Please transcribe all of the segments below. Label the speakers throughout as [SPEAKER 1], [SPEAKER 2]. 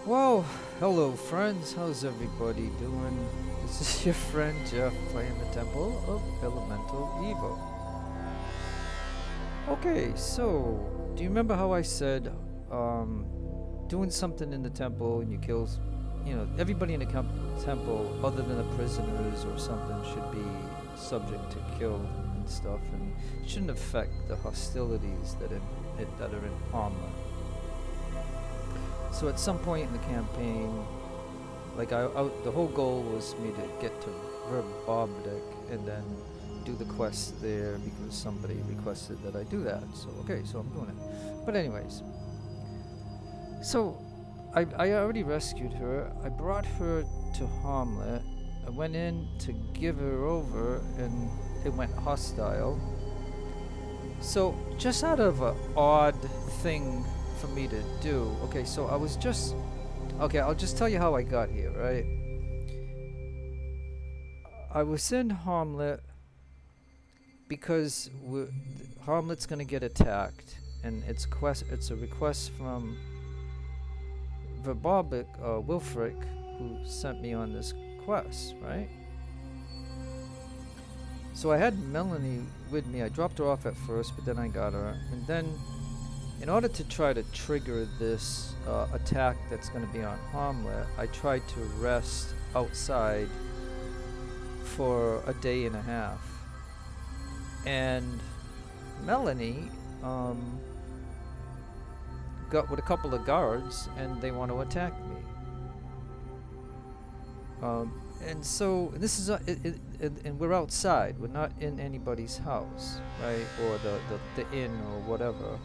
[SPEAKER 1] Well, hello friends, how's everybody doing? This is your friend Jeff playing the Temple of Elemental Evil. Okay, so, do you remember how I said, doing something in the temple and you kill, everybody in the temple other than the prisoners or something should be subject to kill and stuff and shouldn't affect the hostilities that are in Armor. So at some point in the campaign, the whole goal was me to get to Verbobonc and then do the quest there because somebody requested that I do that. So okay, so I'm doing it. But anyways, so I already rescued her. I brought her to Hamlet. I went in to give her over and it went hostile. So just out of an odd thing for me to do. Okay, so I'll just tell you how I got here, right? I was in Hamlet because Hamlet's gonna get attacked, and it's a request from Verbobonc, Wilfric, who sent me on this quest, right? So I had Melanie with me. I dropped her off at first, but then I got her, and then in order to try to trigger this attack that's going to be on Hamlet, I tried to rest outside for a day and a half. And Melanie got with a couple of guards and they want to attack me. And so this is and we're outside. We're not in anybody's house, right? Or the inn or whatever.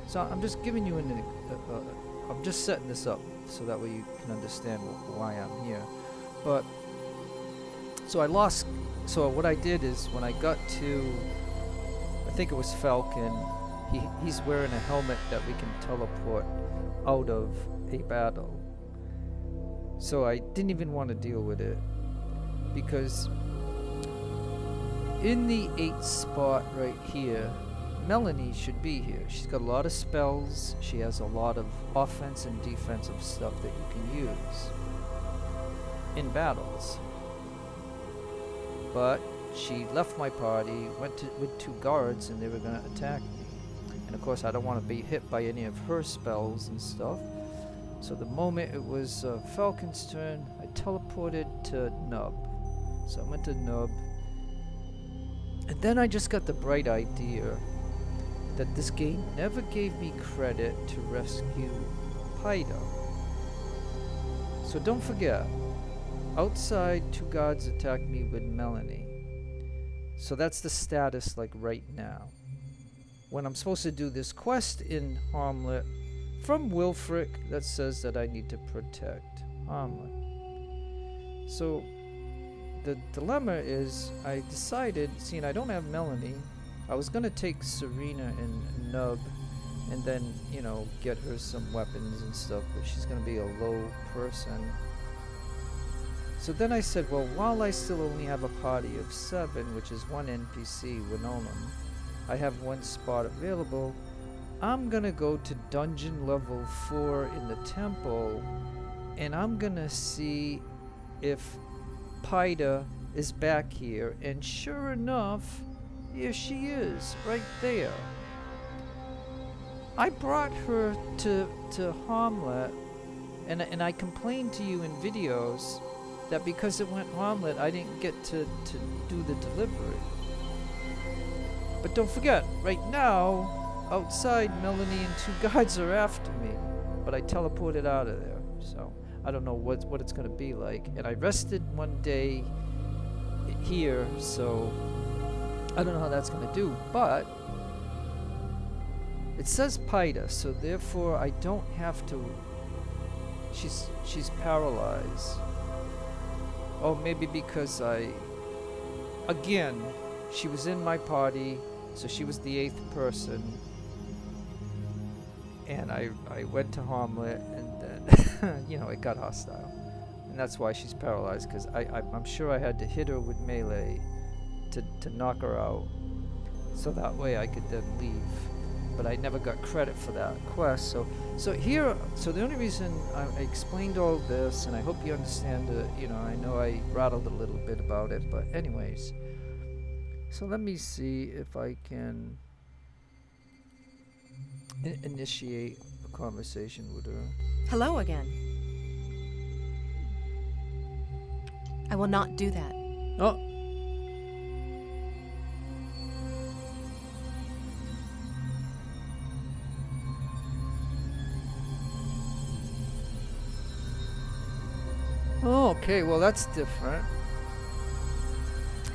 [SPEAKER 1] So I'm just giving you I'm just setting this up so that way you can understand why I'm here. But so what I did is when I got to, I think it was Falcon, he's wearing a helmet that we can teleport out of a battle. So I didn't even want to deal with it because in the 8th spot right here, Melanie should be here. She's got a lot of spells. She has a lot of offense and defensive stuff that you can use in battles. But she left my party, with 2 guards, and they were going to attack me. And of course, I don't want to be hit by any of her spells and stuff. So the moment it was Falcon's turn, I teleported to Nub. So I went to Nub. And then I just got the bright idea that this game never gave me credit to rescue Paida. So don't forget, outside 2 guards attacked me with Melanie. So that's the status like right now. When I'm supposed to do this quest in Hamlet from Wilfric that says that I need to protect Hamlet. So the dilemma is I decided, seeing I don't have Melanie, I was gonna take Serena and Nub and then, get her some weapons and stuff, but she's gonna be a low person. So then I said, well, while I still only have a party of 7, which is 1 NPC, Winonum, I have 1 spot available, I'm gonna go to dungeon level 4 in the temple, and I'm gonna see if Paida is back here, and sure enough, here she is, right there. I brought her to Hamlet, and I complained to you in videos that because it went Hamlet, I didn't get to do the delivery. But don't forget, right now, outside, Melanie and 2 guards are after me, but I teleported out of there, so I don't know what it's gonna be like. And I rested 1 day here, so I don't know how that's gonna do, but it says Paida, so therefore I don't have to. She's paralyzed. Oh, maybe because again, she was in my party, so she was the 8th person, and I went to Hamlet, and then it got hostile, and that's why she's paralyzed. Because I'm sure I had to hit her with melee to knock her out, so that way I could then leave. but I never got credit for that quest. So the only reason I explained all this, and I hope you understand it, I know I rattled a little bit about it, but anyways. So let me see if I can initiate a conversation with her.
[SPEAKER 2] Hello again. I will not do that.
[SPEAKER 1] Oh. Oh, okay, well that's different.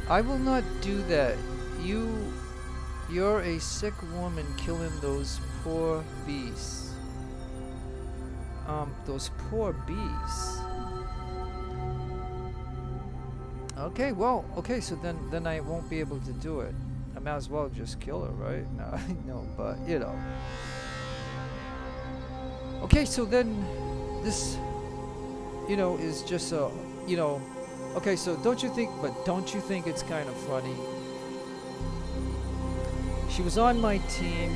[SPEAKER 1] I will not do that. You're a sick woman killing those poor beasts. Those poor beasts. Okay, well, okay, so then I won't be able to do it. I might as well just kill her, right? No, but Okay, so then this, is just a, okay, so don't you think it's kind of funny? She was on my team.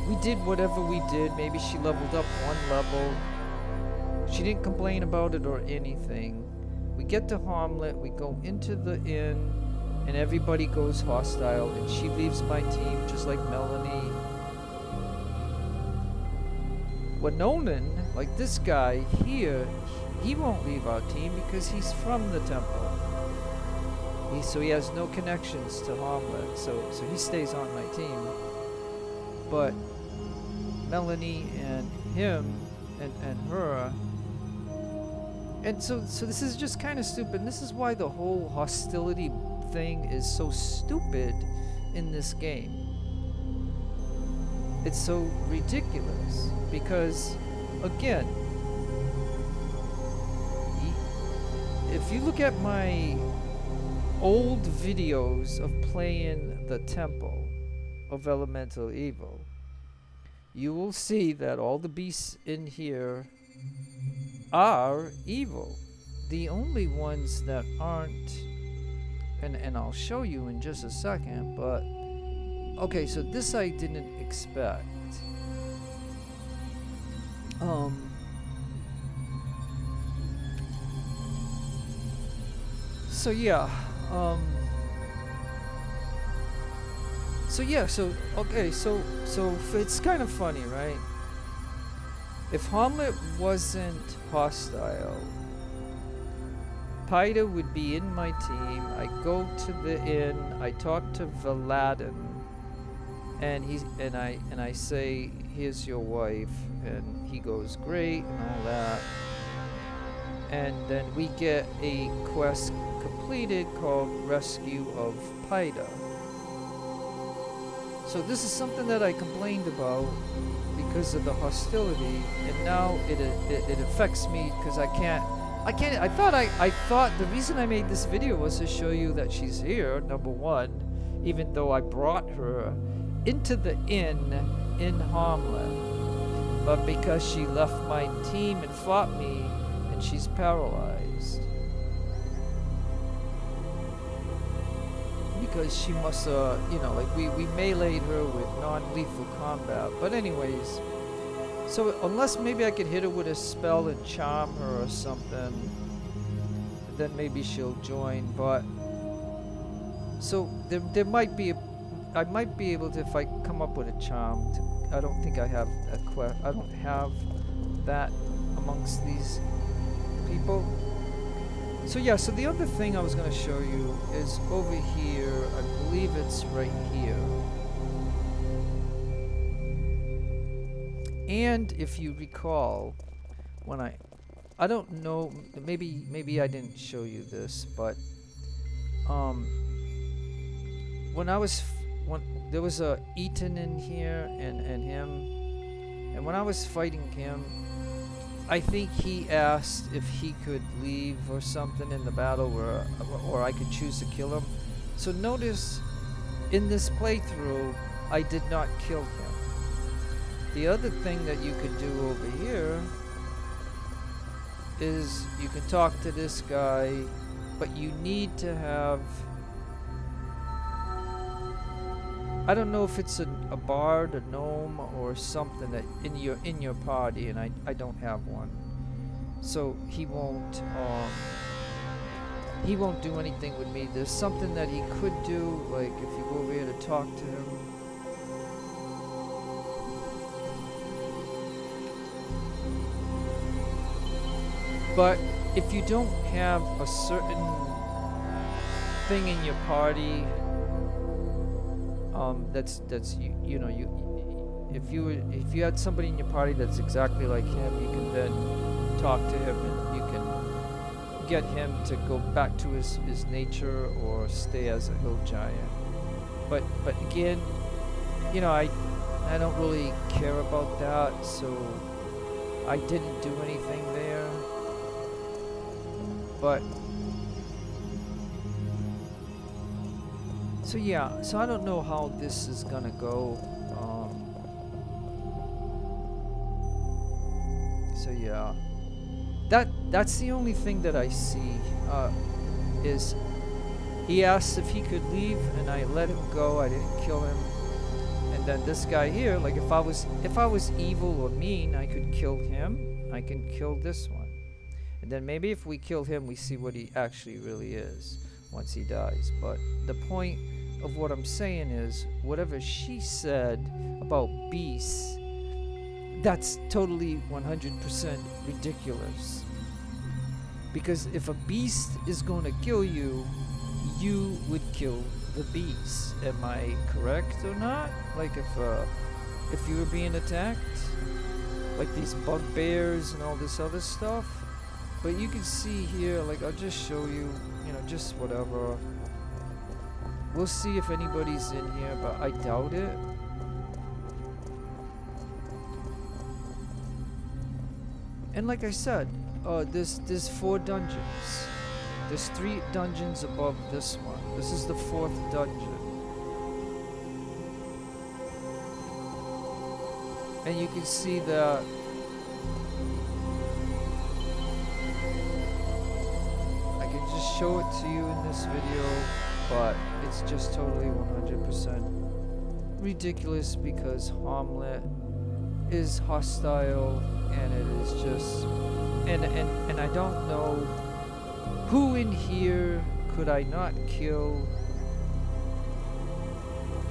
[SPEAKER 1] We did whatever we did. Maybe she leveled up 1 level. She didn't complain about it or anything. We get to Hamlet, we go into the inn, and everybody goes hostile, and she leaves my team just like Melanie. Wanonan, like this guy here, he won't leave our team because he's from the temple. So he has no connections to Hamlet, so he stays on my team. But Melanie and him and her, and so this is just kind of stupid. And this is why the whole hostility thing is so stupid in this game. It's so ridiculous because, again, if you look at my old videos of playing the Temple of Elemental Evil, you will see that all the beasts in here are evil. The only ones that aren't, and I'll show you in just a second, but okay, so this I didn't expect. So yeah, okay, so it's kind of funny, right? If Hamlet wasn't hostile, Paida would be in my team. I go to the inn, I talk to Valadin, and I say, here's your wife, and he goes, great, and all that. And then we get a quest completed called Rescue of Paida. So this is something that I complained about because of the hostility, and now it affects me because I can't. I thought the reason I made this video was to show you that she's here, number one, even though I brought her into the inn in Hamlet, but because she left my team and fought me, and she's paralyzed. Because she must, like we meleeed her with non-lethal combat. But anyways, so unless maybe I could hit her with a spell and charm her or something, then maybe she'll join. But so there might be I might be able to, if I come up with a charm. I don't think I have a quest. I don't have that amongst these people. So yeah, so the other thing I was going to show you is over here. I believe it's right here. And if you recall, when I don't know, maybe I didn't show you this, but when there was a Eaton in here and him, and when I was fighting him, I think he asked if he could leave or something in the battle, or I could choose to kill him. So notice, in this playthrough, I did not kill him. The other thing that you could do over here is you can talk to this guy, but you need to have I don't know if it's a bard, a gnome, or something that in your party, and I don't have one, so he won't do anything with me. There's something that he could do, like if you go over here to talk to him. But if you don't have a certain thing in your party, that's you know, if you had somebody in your party that's exactly like him, you can then talk to him and you can get him to go back to his nature or stay as a hill giant. But again, you know, I don't really care about that, so I didn't do anything there. But so yeah, so I don't know how this is gonna go. So yeah, that's the only thing that I see. Is he asked if he could leave, and I let him go. I didn't kill him. And then this guy here, like if I was evil or mean, I could kill him. I can kill this one. And then maybe if we kill him, we see what he actually really is once he dies. But the point of what I'm saying is, whatever she said about beasts, that's totally 100% ridiculous. Because if a beast is going to kill you, you would kill the beast. Am I correct or not? Like if you were being attacked, like these bugbears and all this other stuff. But you can see here, like I'll just show you, you know, just whatever. We'll see if anybody's in here, but I doubt it. And like I said, there's 4 dungeons. There's 3 dungeons above this one. This is the 4th dungeon. And you can see that show it to you in this video, but it's just totally 100% ridiculous because Hamlet is hostile, and it is just and I don't know who in here could I not kill.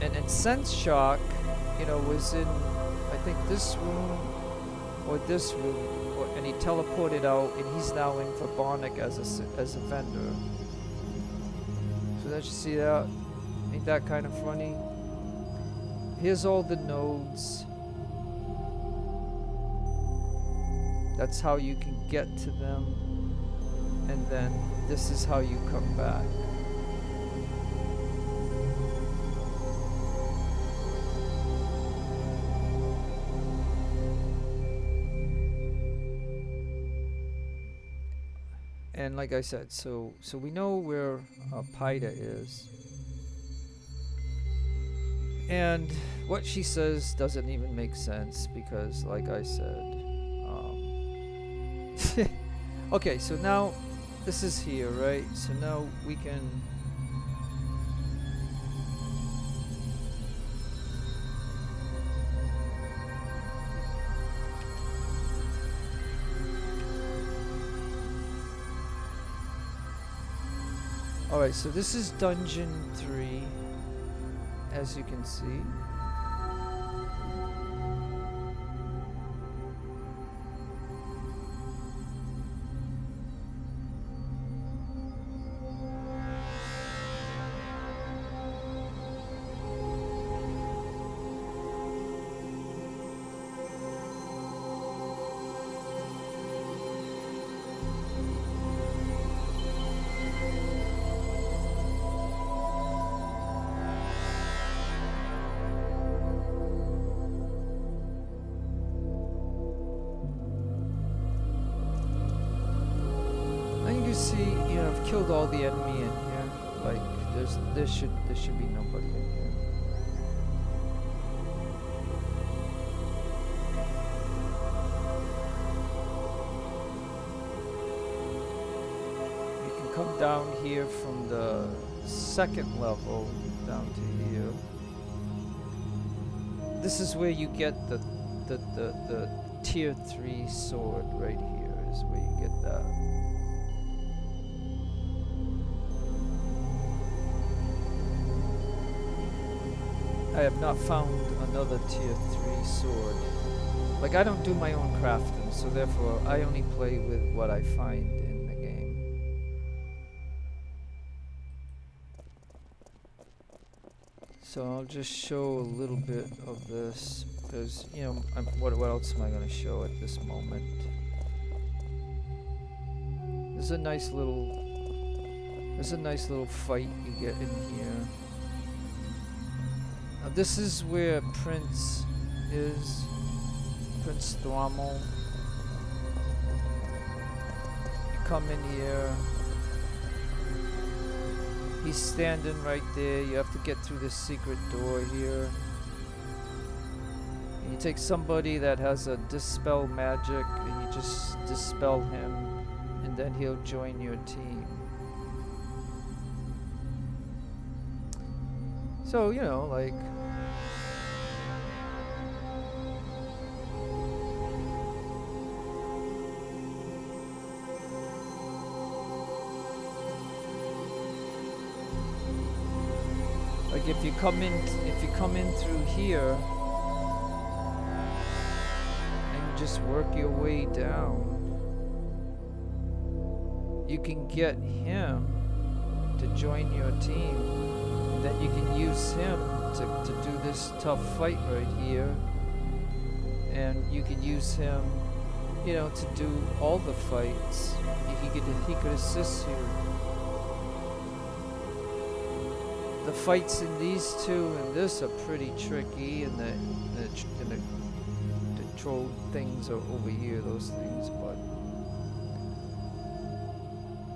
[SPEAKER 1] And Sense Shock, you know, was in I think this room or this room, and he teleported out, and he's now in Verbobonc as a vendor. So let's see that. Ain't that kind of funny? Here's all the nodes. That's how you can get to them. And then this is how you come back. And like I said, so we know where Paida is. And what she says doesn't even make sense because, like I said, okay, so now this is here, right? So now we can Alright, so this is dungeon 3, as you can see. See, you know, I've killed all the enemy in here. Like, there should be nobody in here. You can come down here from the 2nd level down to here. this is where you get the tier 3 sword right here is where you get that. I have not found another tier 3 sword. Like, I don't do my own crafting, so therefore I only play with what I find in the game. So I'll just show a little bit of this, because, you know, what else am I going to show at this moment? There's a nice little fight you get in here. Now this is where Prince is. Prince Thrommel. You come in here. He's standing right there. You have to get through this secret door here. And you take somebody that has a dispel magic and you just dispel him, and then he'll join your team. So, you know, like, if you come in through here and you just work your way down, you can get him to join your team, and then you can use him to do this tough fight right here, and you can use him, you know, to do all the fights. He could assist you. The fights in these two and this are pretty tricky, and the troll things are over here, those things,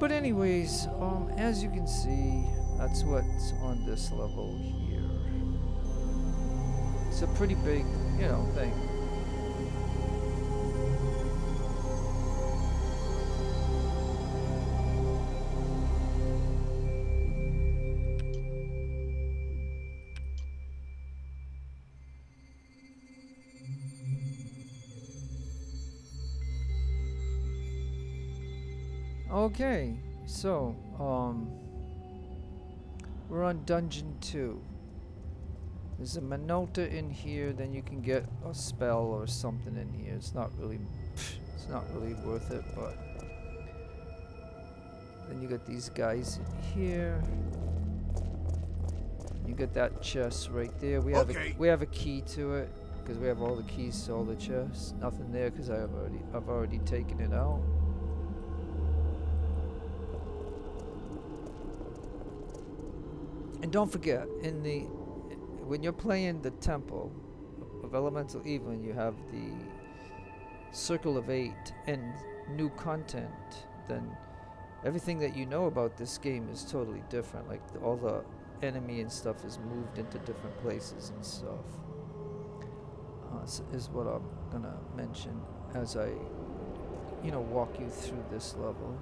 [SPEAKER 1] but anyways, as you can see, that's what's on this level here. It's a pretty big, you know, thing. Okay, so, we're on Dungeon 2. There's a Minota in here, then you can get a spell or something in here. It's not really worth it, but then you got these guys in here. You got that chest right there. We have a key to it, because we have all the keys to all the chests. Nothing there because I've already taken it out. And don't forget, when you're playing the Temple of Elemental Evil, and you have the Circle of 8 and new content, then everything that you know about this game is totally different. Like all the enemy and stuff is moved into different places and stuff. Is what I'm gonna mention as I, you know, walk you through this level.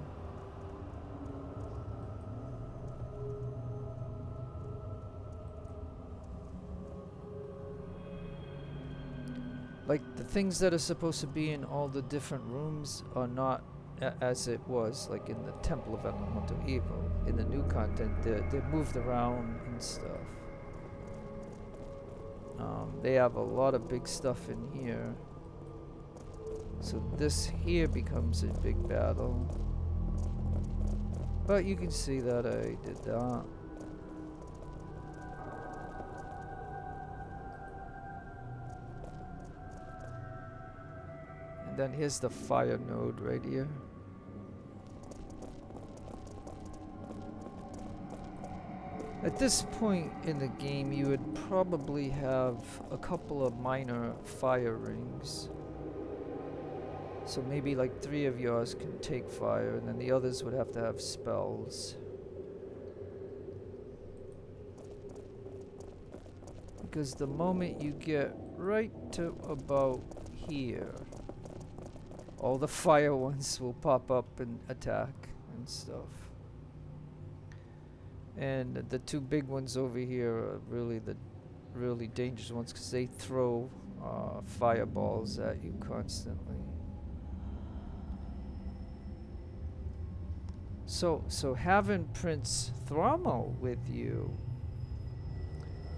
[SPEAKER 1] Like, the things that are supposed to be in all the different rooms are not as it was, like in the Temple of Elemental Evil. In the new content, they're moved around and stuff. They have a lot of big stuff in here. So this here becomes a big battle. But you can see that I did that. Then here's the fire node right here. At this point in the game, you would probably have a couple of minor fire rings. So maybe like 3 of yours can take fire, and then the others would have to have spells. Because the moment you get right to about here, all the fire ones will pop up and attack and stuff. And the 2 big ones over here are really the really dangerous ones because they throw fireballs at you constantly. So having Prince Thromo with you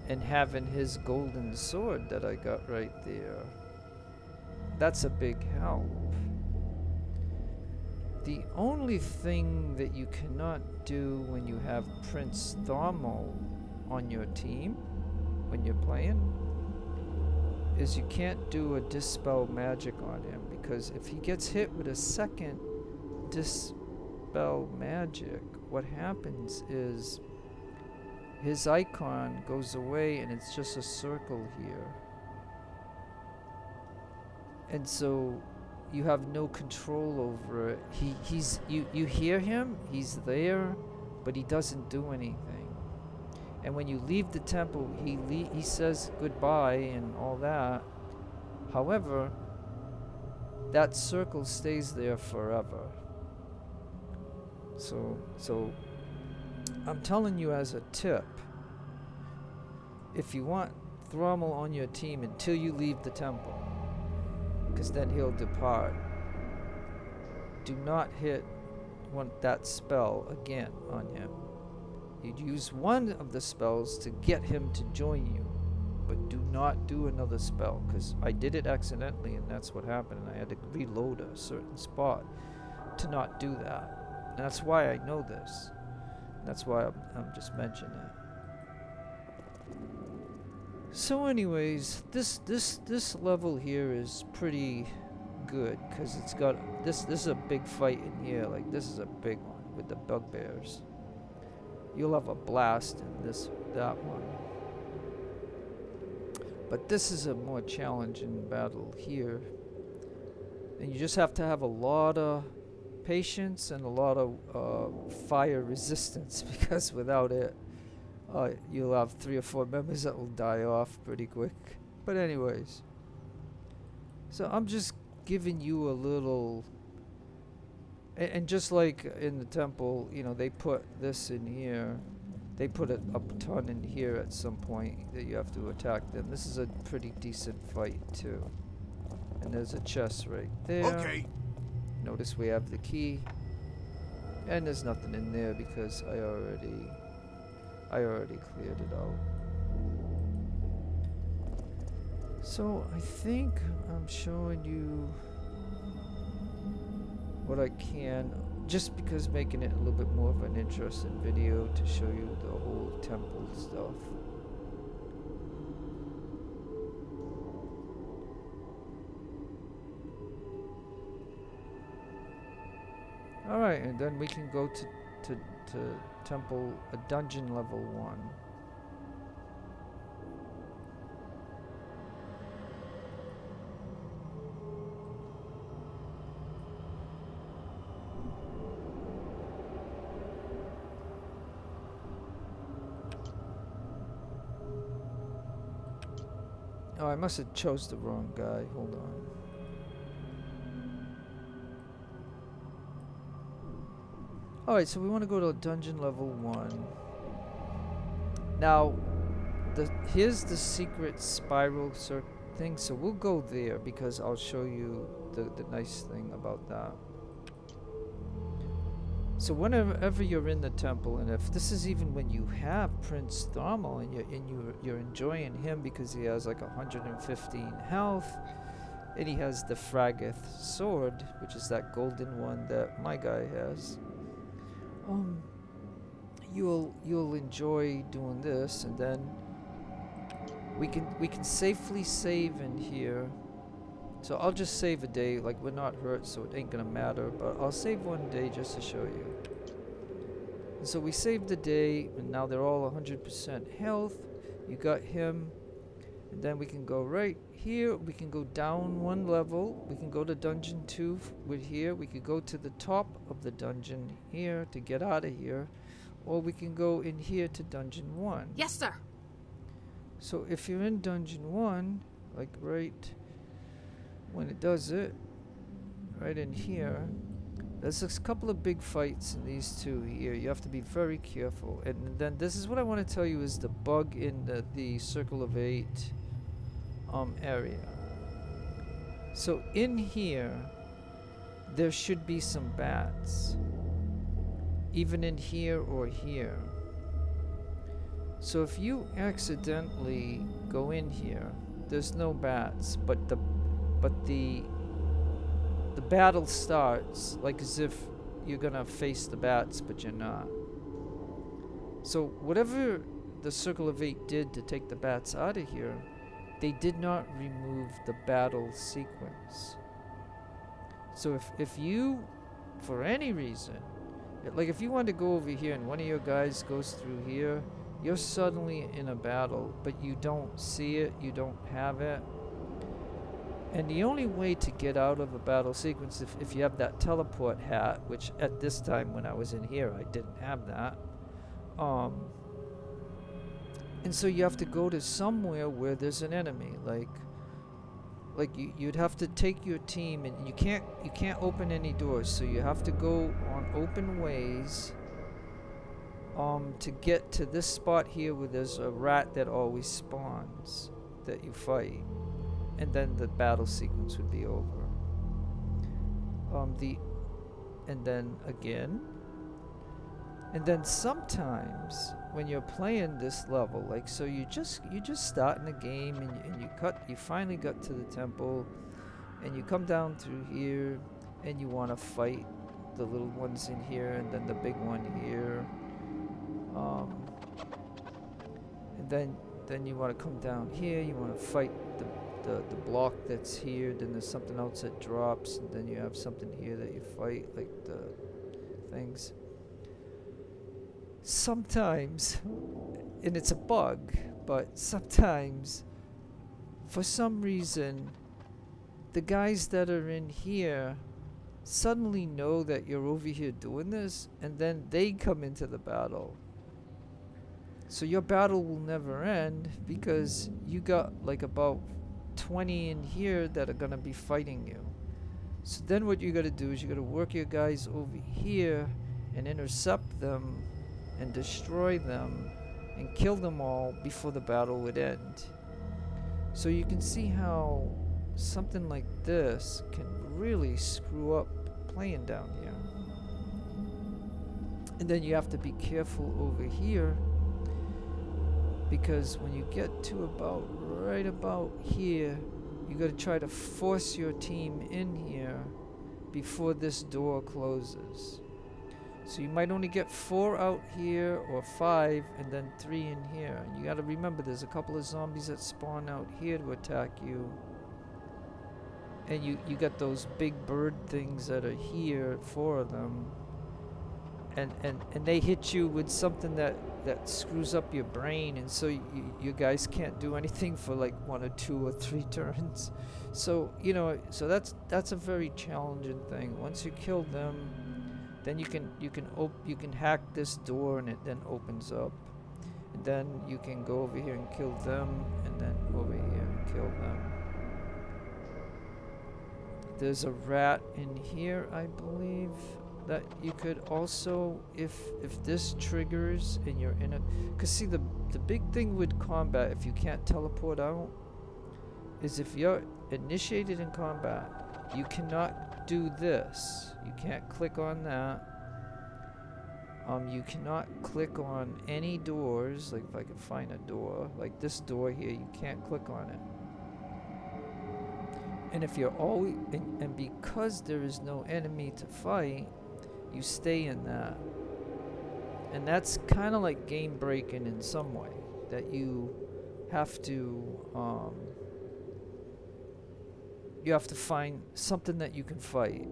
[SPEAKER 1] and having his golden sword that I got right there, that's a big help. The only thing that you cannot do when you have Prince Thromo on your team, when you're playing, is you can't do a Dispel Magic on him, because if he gets hit with a second Dispel Magic, what happens is his icon goes away and it's just a circle here. And so you have no control over it. You hear him, he's there, but he doesn't do anything. And when you leave the temple, he says goodbye and all that. However, that circle stays there forever. So I'm telling you as a tip, if you want Thrommel on your team until you leave the temple, because then he'll depart, do not hit that spell again on him. You'd use one of the spells to get him to join you, but do not do another spell, because I did it accidentally and that's what happened, and I had to reload a certain spot to not do that. And that's why I know this. That's why I'm just mentioning it. So anyways, this level here is pretty good, because it's got this is a big fight in here. Like, this is a big one with the bugbears. You'll have a blast in that one. But this is a more challenging battle here. And you just have to have a lot of patience and a lot of fire resistance, because without it, you'll have 3 or 4 members that will die off pretty quick. But anyways, so I'm just giving you a little, and just like in the temple, you know, they put this in here, they put a ton in here at some point that you have to attack them. This is a pretty decent fight too. And there's a chest right there.
[SPEAKER 3] Okay.
[SPEAKER 1] Notice we have the key, and there's nothing in there because I already cleared it out. So I think I'm showing you what I can, just because making it a little bit more of an interesting video to show you the whole temple stuff. Alright, and then we can go to temple, a dungeon level 1. Oh, I must have chose the wrong guy. Hold on. Alright, so we want to go to dungeon level 1. Now, here's the secret spiral thing, so we'll go there because I'll show you the nice thing about that. So whenever you're in the temple, and if this is even when you have Prince Thrommel and you're enjoying him because he has like 115 health, and he has the Fragath sword, which is that golden one that my guy has. You'll enjoy doing this, and then we can safely save in here. So I'll just save a day, like we're not hurt, so it ain't gonna matter, but I'll save one day just to show you. And so we saved the day, and now they're all 100% health. You got him, and then we can go right here. We can go down 1 level. We can go to dungeon 2 with here. We could go to the top of the dungeon here to get out of here, or we can go in here to dungeon 1.
[SPEAKER 2] Yes, sir.
[SPEAKER 1] So if you're in dungeon 1, like right when it does it, right in here, There's a couple of big fights in these two here. You have to be very careful. And then this is what I want to tell you is the bug in the circle of 8 area. So in here, there should be some bats. Even in here or here. So if you accidentally go in here, there's no bats, but the battle starts like as if you're gonna face the bats, but you're not. So whatever the circle of 8 did to take the bats out of here, they did not remove the battle sequence. So if you, for any reason, like if you want to go over here and one of your guys goes through here, you're suddenly in a battle, but you don't see it, you don't have it. And the only way to get out of a battle sequence, if you have that teleport hat, which at this time when I was in here, I didn't have that. And so you have to go to somewhere where there's an enemy, like you'd have to take your team, and you can't open any doors, so you have to go on open ways to get to this spot here where there's a rat that always spawns that you fight, and then the battle sequence would be over. And then again, and then sometimes when you're playing this level, like, so you just starting the game, and you finally got to the temple, and you come down through here, and you want to fight the little ones in here, and then the big one here, and then you want to come down here, you want to fight the block that's here, then there's something else that drops, and then you have something here that you fight, like the things. Sometimes, and it's a bug, but sometimes, for some reason, the guys that are in here suddenly know that you're over here doing this, and then they come into the battle. So your battle will never end, because you got like about 20 in here that are gonna be fighting you. So then what you gotta do is you gotta work your guys over here and intercept them and destroy them and kill them all before the battle would end. So you can see how something like this can really screw up playing down here. And then you have to be careful over here, because when you get to right about here, you got to try to force your team in here before this door closes. So you might only get 4 out here, or 5, and then 3 in here. And you got to remember, there's a couple of zombies that spawn out here to attack you. And you got those big bird things that are here, 4 of them. And they hit you with something that screws up your brain, and so you guys can't do anything for like 1 or 2 or 3 turns. So so that's a very challenging thing. Once you kill them, then you can hack this door, and it then opens up, and then you can go over here and kill them, and then over here and kill them. There's a rat in here, I believe, that you could also, if this triggers and you're in it, because see, the big thing with combat, if you can't teleport out, is if you're initiated in combat, you cannot do this. You can't click on that. You cannot click on any doors. Like if I can find a door, like this door here, you can't click on it. And if you're always, and because there is no enemy to fight, you stay in that. And that's kind of like game breaking in some way, that you have to find something that you can fight.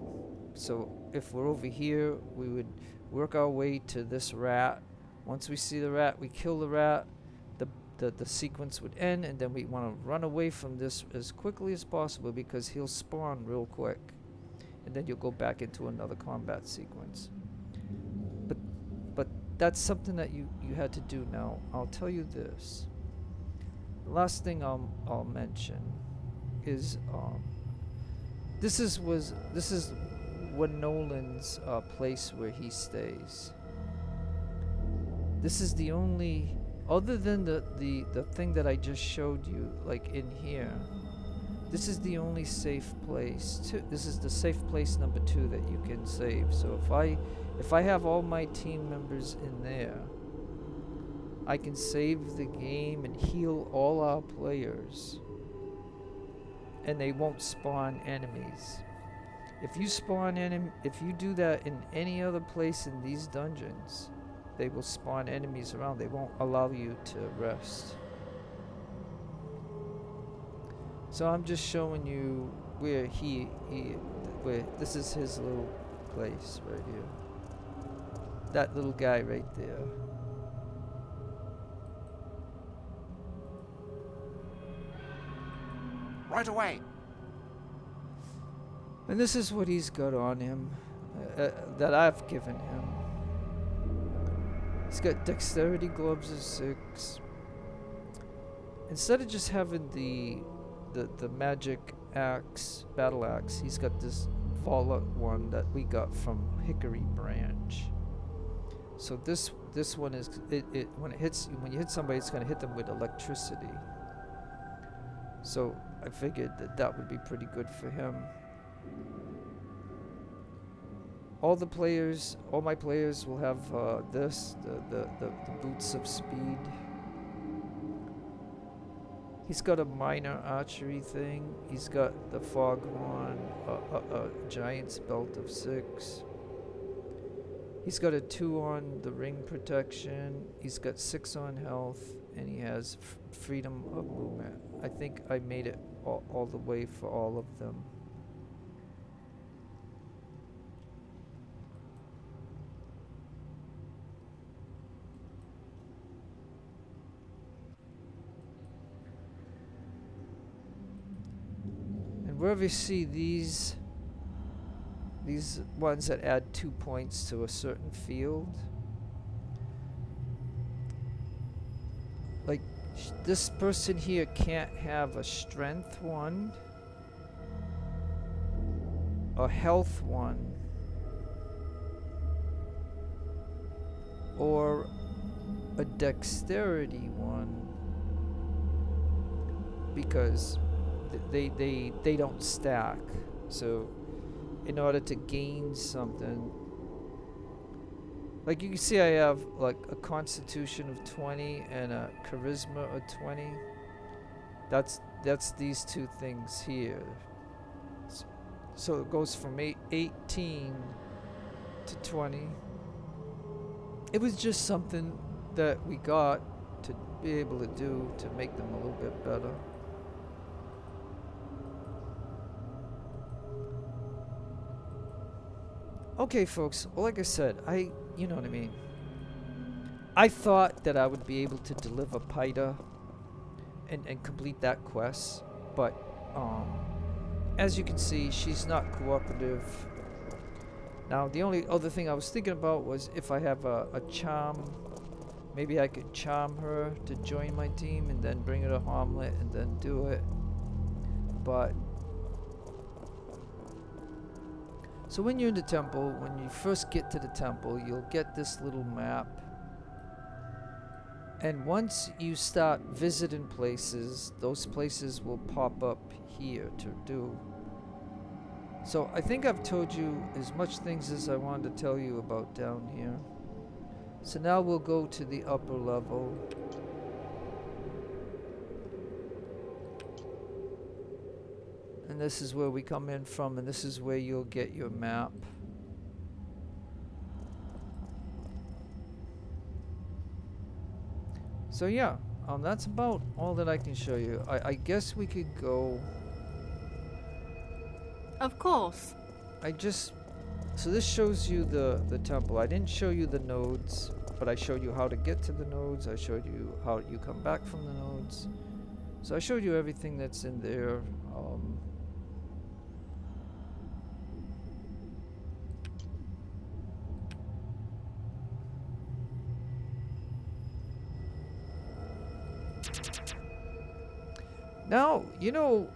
[SPEAKER 1] So if we're over here, we would work our way to this rat. Once we see the rat, we kill the rat. The sequence would end, and then we want to run away from this as quickly as possible, because he'll spawn real quick, and then you'll go back into another combat sequence. But that's something that you had to do. Now I'll tell you this. The last thing I'll mention is this is Nolan's place where he stays. This is the only, other than the thing that I just showed you, like in here, this is the only safe place. This is the safe place number 2 that you can save. So if I have all my team members in there, I can save the game and heal all our players, and they won't spawn enemies. If you do that in any other place in these dungeons, they will spawn enemies around. They won't allow you to rest. So I'm just showing you where where this is his little place right here. That little guy right there.
[SPEAKER 3] Right away.
[SPEAKER 1] And this is what he's got on him, that I've given him. He's got dexterity gloves of 6. Instead of just having the magic axe, battle axe, he's got this Vala one that we got from Hickory Branch. So this one is when you hit somebody, it's gonna hit them with electricity. So I figured that would be pretty good for him. All my players will have this, the boots of speed. He's got a minor archery thing. He's got the foghorn, a giant's belt of 6. He's got a 2 on the ring protection. He's got 6 on health, and he has freedom of movement. I think I made it all the way for all of them. Wherever you see these ones that add 2 points to a certain field, like this person here can't have a strength 1, a health 1, or a dexterity 1, because they don't stack. So in order to gain something, like you can see, I have like a constitution of 20 and a charisma of 20. That's these 2 things here. So it goes from 18 to 20. It was just something that we got to be able to do to make them a little bit better. Okay, folks, well, like I said, you know what I mean. I thought that I would be able to deliver Paida and complete that quest, but as you can see, she's not cooperative. Now, the only other thing I was thinking about was if I have a charm, maybe I could charm her to join my team and then bring her to Hamlet and then do it. But so when you're in the temple, when you first get to the temple, you'll get this little map. And once you start visiting places, those places will pop up here to do. So I think I've told you as much things as I wanted to tell you about down here. So now we'll go to the upper level. And this is where we come in from, and this is where you'll get your map. So yeah, that's about all that I can show you. I guess we could go.
[SPEAKER 2] Of course.
[SPEAKER 1] So this shows you the temple. I didn't show you the nodes, but I showed you how to get to the nodes. I showed you how you come back from the nodes. So I showed you everything that's in there. Now, you know,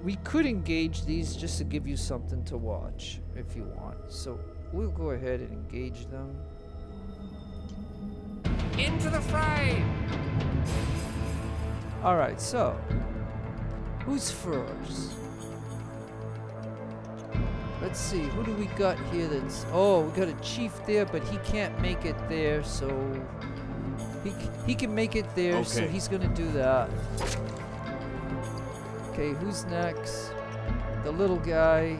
[SPEAKER 1] we could engage these just to give you something to watch if you want. So we'll go ahead and engage them.
[SPEAKER 3] Into the fray!
[SPEAKER 1] Alright, so who's first? Let's see, who do we got here that's... Oh, we got a chief there, but he can't make it there, so... He can make it there, so he's gonna do that. Okay, who's next? The little guy.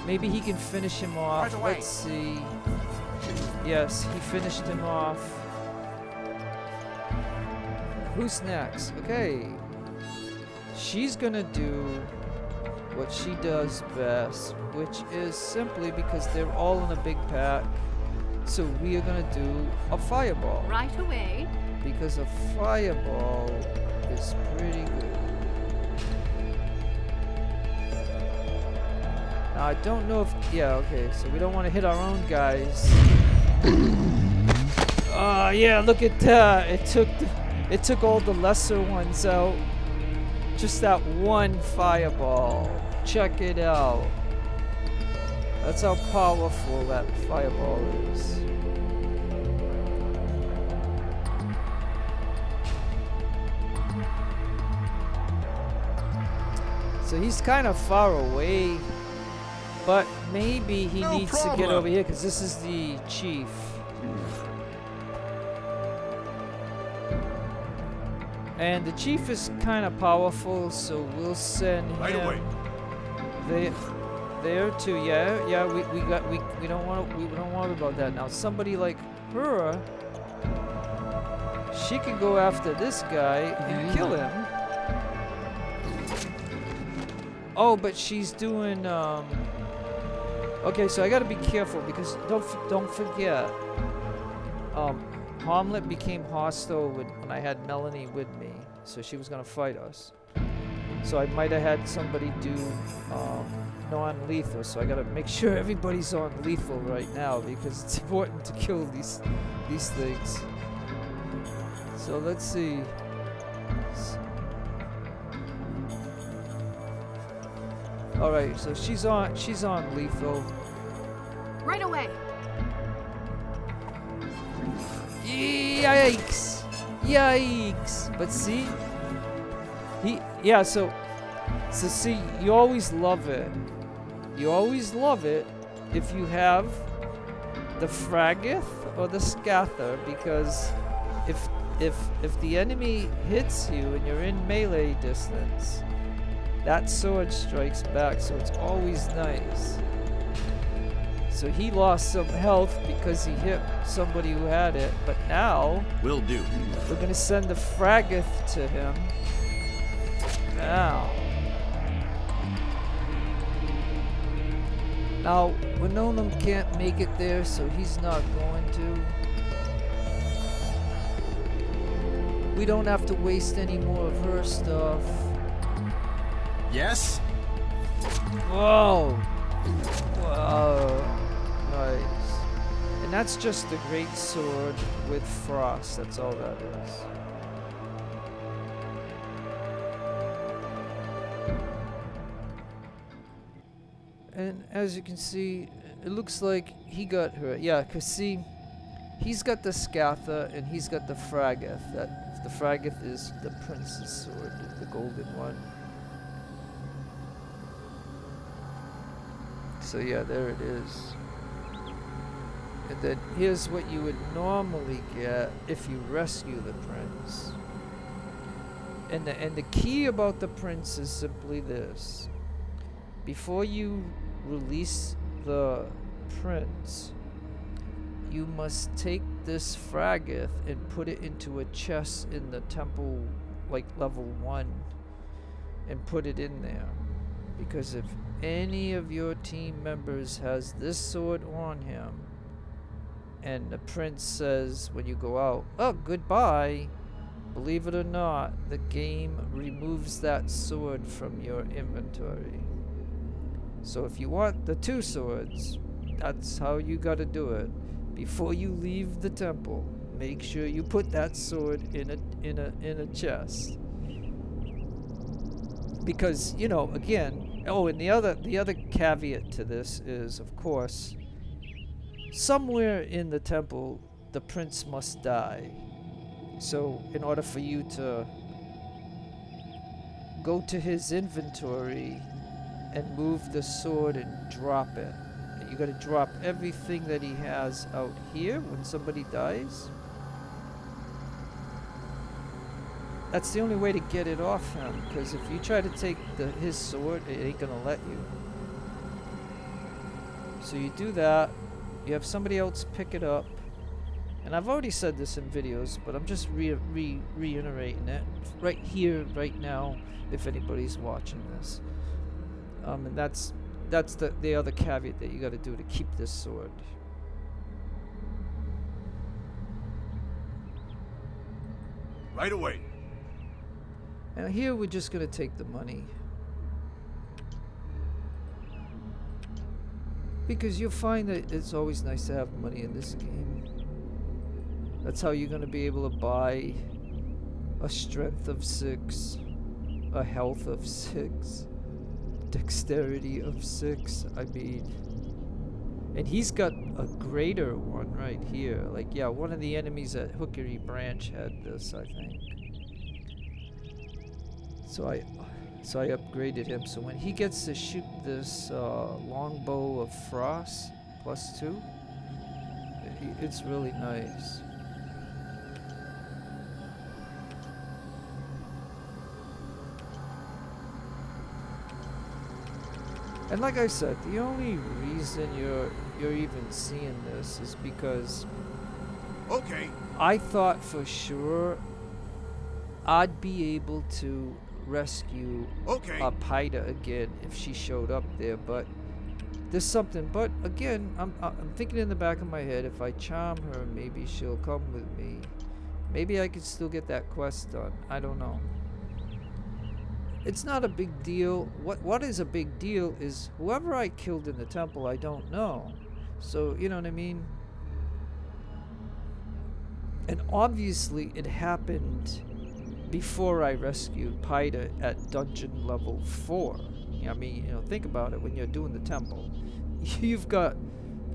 [SPEAKER 1] Maybe he can finish him off.
[SPEAKER 3] Right away.
[SPEAKER 1] Let's see. Yes, he finished him off. Who's next? Okay. She's gonna do what she does best, which is simply because they're all in a big pack. So we are gonna do a fireball.
[SPEAKER 4] Right away.
[SPEAKER 1] Because a fireball is pretty good. Now I don't know if... Yeah, okay, so we don't want to hit our own guys. Yeah, look at that. It took all the lesser ones out. Just that one fireball. Check it out. That's how powerful that fireball is. So he's kind of far away, but maybe he needs to get over here because this is the chief. And the chief is kind of powerful, so we'll send him there too. Yeah. We don't want to worry about that now. Somebody like her, she can go after this guy and kill him. Oh, but she's doing okay, so I gotta be careful because don't forget, Hamlet became hostile when I had Melanie with me, so she was gonna fight us. So I might have had somebody do non-lethal, so I gotta make sure everybody's on lethal right now because it's important to kill these things. So let's see. All right, so she's on lethal.
[SPEAKER 4] Right away.
[SPEAKER 1] Yikes! Yikes! But see, so see, you always love it. You always love it if you have the Fragith or the Scather, because if the enemy hits you and you're in melee distance, that sword strikes back, so it's always nice. So he lost some health because he hit somebody who had it, but now
[SPEAKER 3] Will do.
[SPEAKER 1] we're gonna send the Fragith to him. Now, Winonum can't make it there, so he's not going to. We don't have to waste any more of her stuff.
[SPEAKER 3] Yes?
[SPEAKER 1] Whoa! Whoa! Nice. And that's just the great sword with frost. That's all that is. And as you can see, it looks like he got her. Yeah, cause see, he's got the Scatha and he's got the Fragith. That the Fragith is the prince's sword, the golden one. So yeah, there it is. And then here's what you would normally get if you rescue the prince. And the key about the prince is simply this. Before you release the prince, you must take this Fragith and put it into a chest in the temple, like level 1, and put it in there. Because if any of your team members has this sword on him, and the prince says when you go out, "Oh, goodbye," believe it or not, the game removes that sword from your inventory. So if you want the 2 swords, that's how you gotta do it. Before you leave the temple, make sure you put that sword in a chest. Because, you know, again, Oh, and the other caveat to this is, of course, somewhere in the temple, the prince must die. So, in order for you to go to his inventory and move the sword and drop it, you got to drop everything that he has out here when somebody dies. That's the only way to get it off him, because if you try to take his sword, it ain't gonna let you. So you do that, you have somebody else pick it up, and I've already said this in videos, but I'm just reiterating it right here, right now, if anybody's watching this. And that's the other caveat that you got to do to keep this sword.
[SPEAKER 3] Right away.
[SPEAKER 1] Now here we're just gonna take the money, because you'll find that it's always nice to have money in this game. That's how you're gonna be able to buy a strength of 6, a health of 6, dexterity of 6. I mean, and he's got a greater one right here. Like, yeah, one of the enemies at Hookery Branch had this, I think. So I upgraded him. So when he gets to shoot this longbow of frost +2, it's really nice. And like I said, the only reason you're even seeing this is because
[SPEAKER 3] Okay.
[SPEAKER 1] I thought for sure I'd be able to rescue
[SPEAKER 3] Okay.
[SPEAKER 1] Paida again if she showed up there, but there's something. But again, I'm thinking in the back of my head, if I charm her, maybe she'll come with me. Maybe I could still get that quest done. I don't know. It's not a big deal. What is a big deal is whoever I killed in the temple, I don't know. So, you know what I mean? And obviously it happened before I rescued Paida at dungeon level 4. I mean, you know, think about it. When you're doing the temple, you've got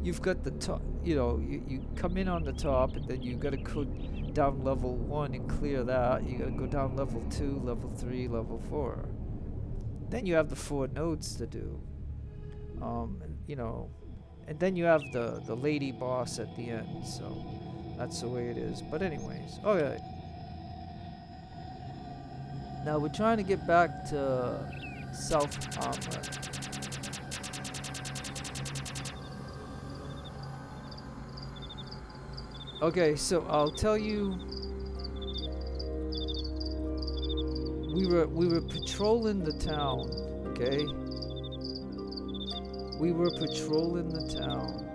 [SPEAKER 1] the top. You know, you come in on the top, and then you gotta go down level 1 and clear that. You gotta go down level 2, level 3, level 4. Then you have the 4 nodes to do. You know, and then you have the lady boss at the end. So that's the way it is. But anyways, okay. Now we're trying to get back to South Omelet. Okay, so I'll tell you, we were patrolling the town, okay? We were patrolling the town,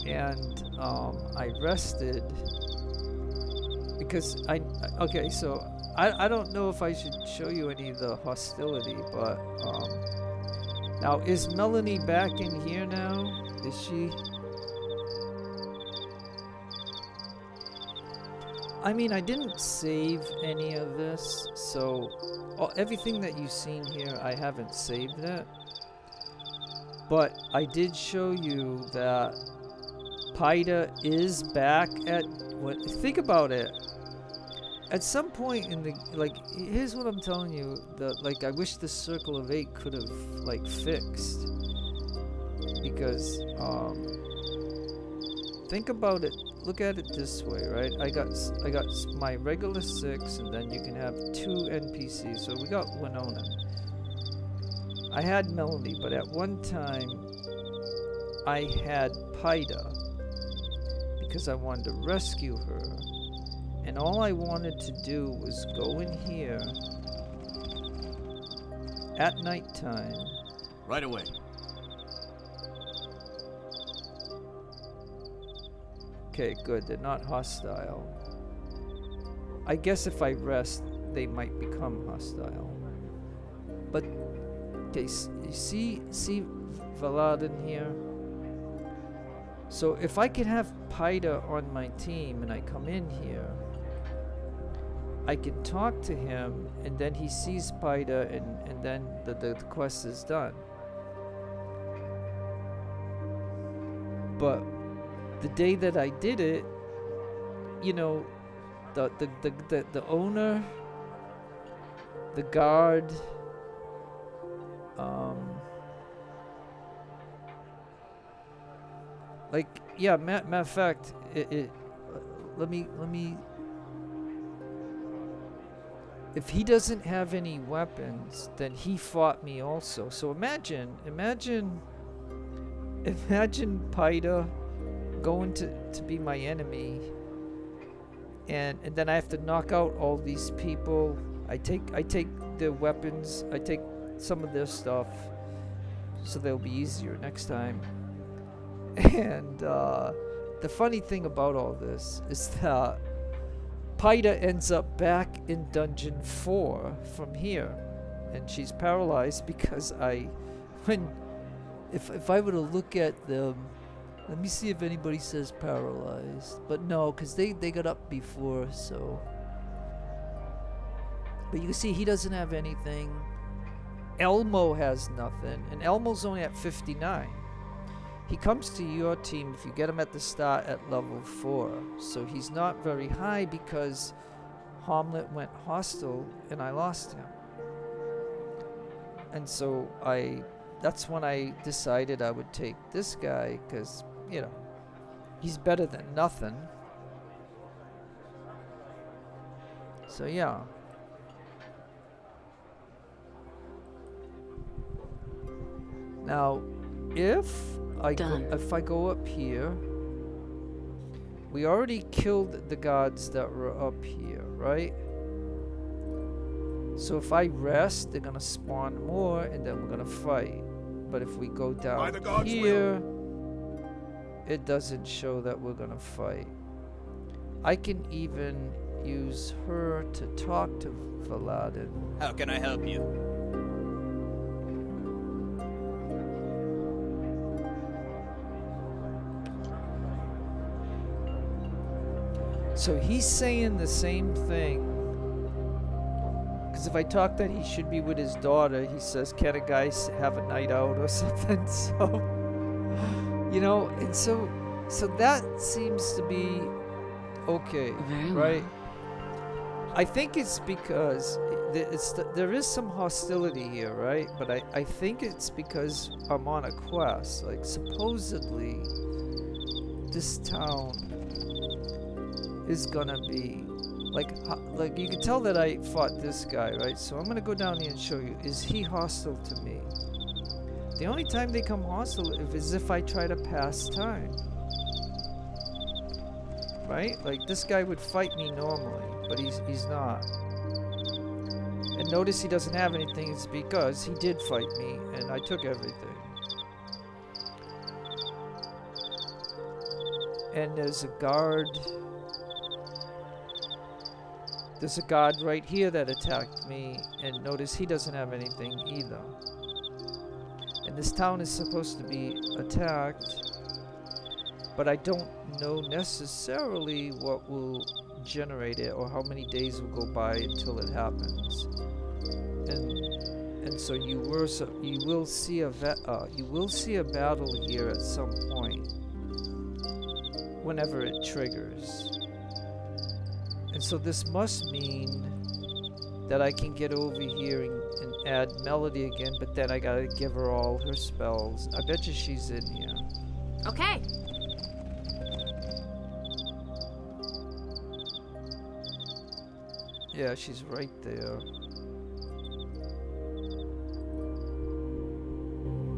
[SPEAKER 1] and I rested because okay, so I don't know if I should show you any of the hostility, but now is Melanie back in here now? Is she? I mean, I didn't save any of this, so everything that you've seen here, I haven't saved it. But I did show you that Paida is back at think about it. At some point in the, like, here's what I'm telling you, I wish the Circle of 8 could have, like, fixed. Because, think about it, look at it this way, right? I got my regular 6, and then you can have 2 NPCs, so we got Winona. I had Melanie, but at one time, I had Paida, because I wanted to rescue her. And all I wanted to do was go in here at nighttime.
[SPEAKER 3] Right away.
[SPEAKER 1] Okay, good. They're not hostile. I guess if I rest, they might become hostile. But, okay, you see Valadin here? So if I could have Paida on my team and I come in here, I can talk to him, and then he sees Paida, and then the quest is done. But the day that I did it, you know, the owner, the guard, like, yeah, matter of fact, let me, if he doesn't have any weapons, then he fought me also. So imagine Paida going to be my enemy, and then I have to knock out all these people. I take their weapons, I take some of their stuff, so they'll be easier next time. And the funny thing about all this is that Paida ends up back in Dungeon 4 from here, and she's paralyzed because if I were to look at them, let me see if anybody says paralyzed, but no, because they got up before, so. But you can see he doesn't have anything. Elmo has nothing, and Elmo's only at 59. He comes to your team if you get him at the start at level 4. So he's not very high because Hamlet went hostile and I lost him. And so that's when I decided I would take this guy because, you know, he's better than nothing. So yeah. Now, if I go up here, we already killed the gods that were up here, right? So if I rest, they're gonna spawn more, and then we're gonna fight. But if we go down here, it doesn't show that we're gonna fight. I can even use her to talk to Valadin.
[SPEAKER 5] How can I help you?
[SPEAKER 1] So he's saying the same thing. Because if I talk that he should be with his daughter, he says, can a guy have a night out or something? So, you know, and so that seems to be okay, right? I think it's because there is some hostility here, right? But I think it's because I'm on a quest. Like, supposedly, this town is gonna be like you can tell that I fought this guy, right? So I'm gonna go down here and show you. Is he hostile to me? The only time they come hostile is if I try to pass time, right? Like, this guy would fight me normally, but he's not. And notice he doesn't have anything. It's because he did fight me and I took everything. And there's a guard. There's a guard right here that attacked me, and notice he doesn't have anything either. And this town is supposed to be attacked, but I don't know necessarily what will generate it or how many days will go by until it happens. And so you will see a battle here at some point, whenever it triggers. And so this must mean that I can get over here and add Melody again, but then I gotta give her all her spells. I bet you she's in here.
[SPEAKER 4] Okay.
[SPEAKER 1] Yeah, she's right there.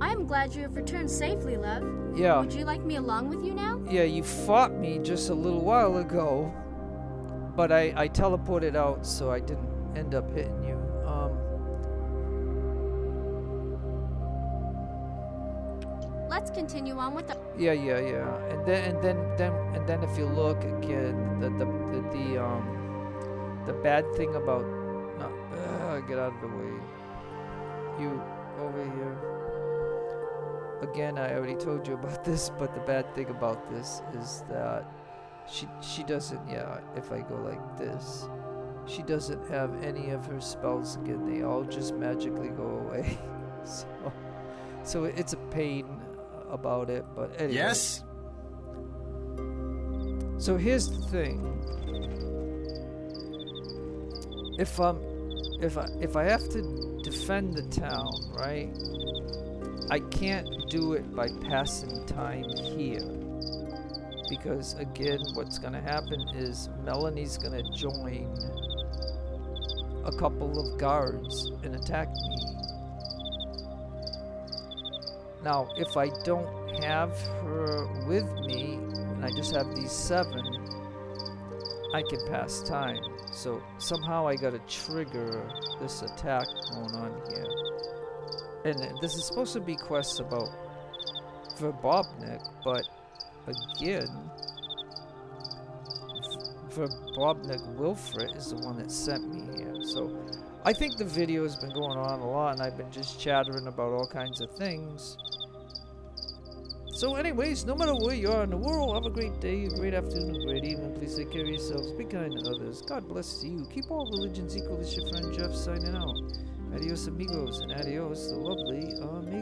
[SPEAKER 4] I am glad you have returned safely, love.
[SPEAKER 1] Yeah.
[SPEAKER 4] Would you like me along with you now?
[SPEAKER 1] Yeah, you fought me just a little while ago, but I teleported out, so I didn't end up hitting you.
[SPEAKER 4] Let's continue on with the.
[SPEAKER 1] Yeah. And then if you look again, the bad thing about get out of the way. You over here. Again, I already told you about this, but the bad thing about this is that she doesn't. Yeah, if I go like this, she doesn't have any of her spells again. They all just magically go away. So it's a pain about it, but anyway.
[SPEAKER 3] Yes?
[SPEAKER 1] So here's the thing. If I have to defend the town, right? I can't do it by passing time here. Because again, what's gonna happen is Melanie's gonna join a couple of guards and attack me. Now, if I don't have her with me, and I just have these 7, I can pass time. So somehow I gotta trigger this attack going on here. And this is supposed to be quests about Verbobonc, but again, Verbobonc Wilfred is the one that sent me here. So I think the video has been going on a lot, and I've been just chattering about all kinds of things. So anyways, no matter where you are in the world, have a great day, a great afternoon, a great evening. Please take care of yourselves, be kind to others. God bless you. Keep all religions equal. This is your friend Jeff signing out. Adios amigos, and adios the lovely amigos.